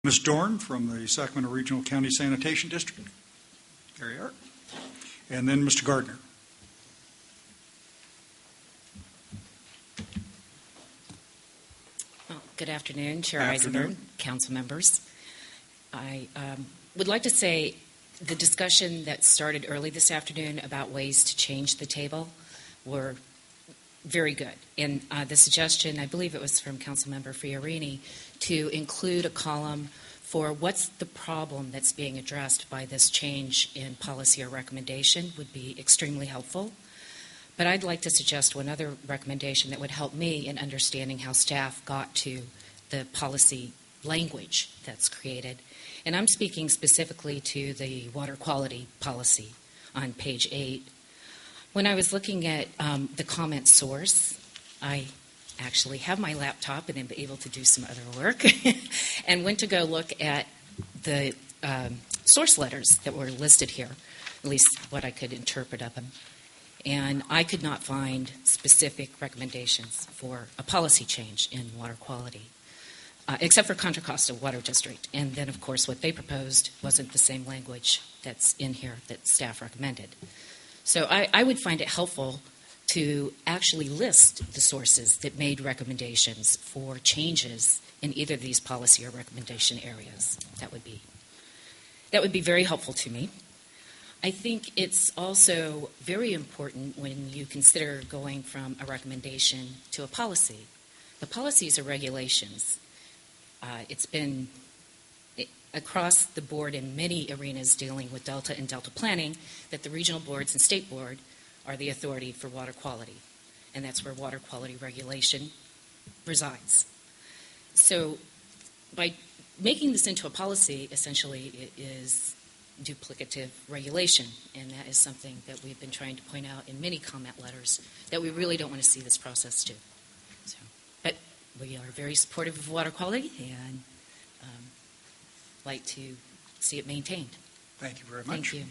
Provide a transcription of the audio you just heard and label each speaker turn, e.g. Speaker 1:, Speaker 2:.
Speaker 1: Ms. Dorn from the Sacramento Regional County Sanitation District. There you are. And then Mr. Gardner.
Speaker 2: Well, good afternoon, Chair Eisenberg, council members. I would like to say the discussion that started early this afternoon about ways to change the table were very good. And the suggestion, I believe it was from Councilmember Fiorini, to include a column for what's the problem that's being addressed by this change in policy or recommendation would be extremely helpful. But I'd like to suggest one other recommendation that would help me in understanding how staff got to the policy language that's created. And I'm speaking specifically to the water quality policy on page 8. When I was looking at the comment source, I actually have my laptop and am able to do some other work and went to go look at the source letters that were listed here, at least what I could interpret of them. And I could not find specific recommendations for a policy change in water quality, except for Contra Costa Water District. And then, of course, what they proposed wasn't the same language that's in here that staff recommended. So I would find it helpful to actually list the sources that made recommendations for changes in either of these policy or recommendation areas. That would be very helpful to me. I think it's also very important when you consider going from a recommendation to a policy. The policies are regulations. It's been across the board in many arenas dealing with Delta and Delta planning that the regional boards and state board are the authority for water quality, and that's where water quality regulation resides. So by making this into a policy, essentially it is duplicative regulation, and that is something that we've been trying to point out in many comment letters that we really don't want to see this process do. So, but we are very supportive of water quality and like to see it maintained.
Speaker 1: Thank you very much.
Speaker 2: Thank you.